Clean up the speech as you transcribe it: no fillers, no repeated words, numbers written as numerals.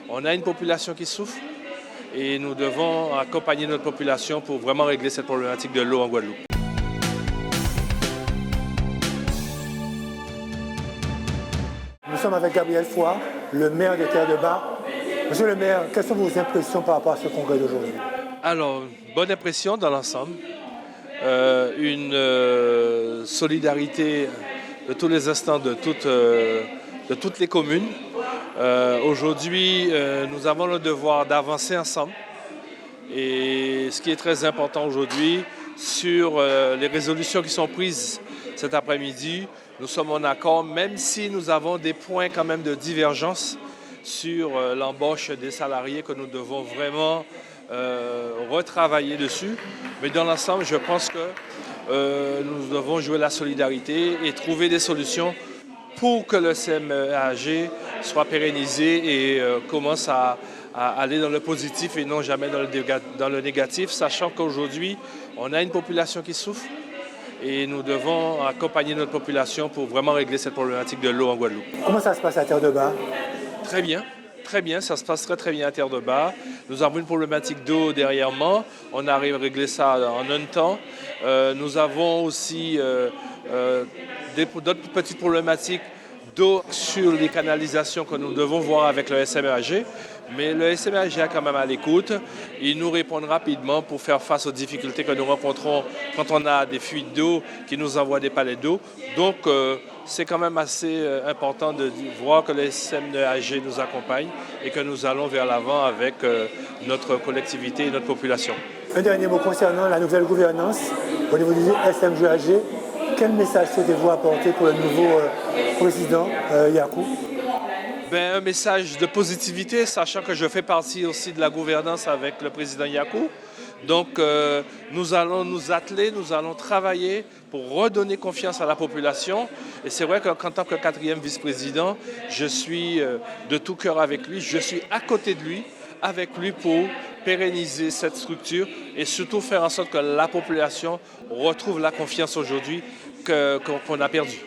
on a une population qui souffre et nous devons accompagner notre population pour vraiment régler cette problématique de l'eau en Guadeloupe. Nous sommes avec Gabriel Foy, le maire de Terre-de-Bas. Monsieur le maire, quelles sont vos impressions par rapport à ce congrès d'aujourd'hui? Alors, bonne impression dans l'ensemble. Une solidarité de tous les instants de toutes les communes. Aujourd'hui, nous avons le devoir d'avancer ensemble. Et ce qui est très important aujourd'hui, sur les résolutions qui sont prises cet après-midi, nous sommes en accord, même si nous avons des points quand même de divergence sur l'embauche des salariés que nous devons vraiment retravailler dessus. Mais dans l'ensemble, je pense que nous devons jouer la solidarité et trouver des solutions pour que le SEM-AG soit pérennisé et commence à aller dans le positif et non jamais dans le négatif, sachant qu'aujourd'hui, on a une population qui souffre et nous devons accompagner notre population pour vraiment régler cette problématique de l'eau en Guadeloupe. Comment ça se passe à Terre-de-Bas? Très bien, ça se passe très bien à Terre-de-Bas. Nous avons une problématique d'eau dernièrement, on arrive à régler ça en un temps. Nous avons aussi d'autres petites problématiques d'eau sur les canalisations que nous devons voir avec le SEM-AG. Mais le SEM-AG est quand même à l'écoute. Il nous répond rapidement pour faire face aux difficultés que nous rencontrons quand on a des fuites d'eau qui nous envoient des palettes d'eau. Donc, c'est quand même assez important de voir que le SEM-AG nous accompagne et que nous allons vers l'avant avec notre collectivité et notre population. Un dernier mot concernant la nouvelle gouvernance au niveau du SEM-AG. Quel message souhaitez-vous apporter pour le nouveau président Yakou? Un message de positivité, sachant que je fais partie aussi de la gouvernance avec le président Yakou. Donc nous allons nous atteler, nous allons travailler pour redonner confiance à la population. Et c'est vrai qu'en tant que 4e vice-président, je suis de tout cœur avec lui, je suis à côté de lui, avec lui pour pérenniser cette structure et surtout faire en sorte que la population retrouve la confiance aujourd'hui qu'on a perdue.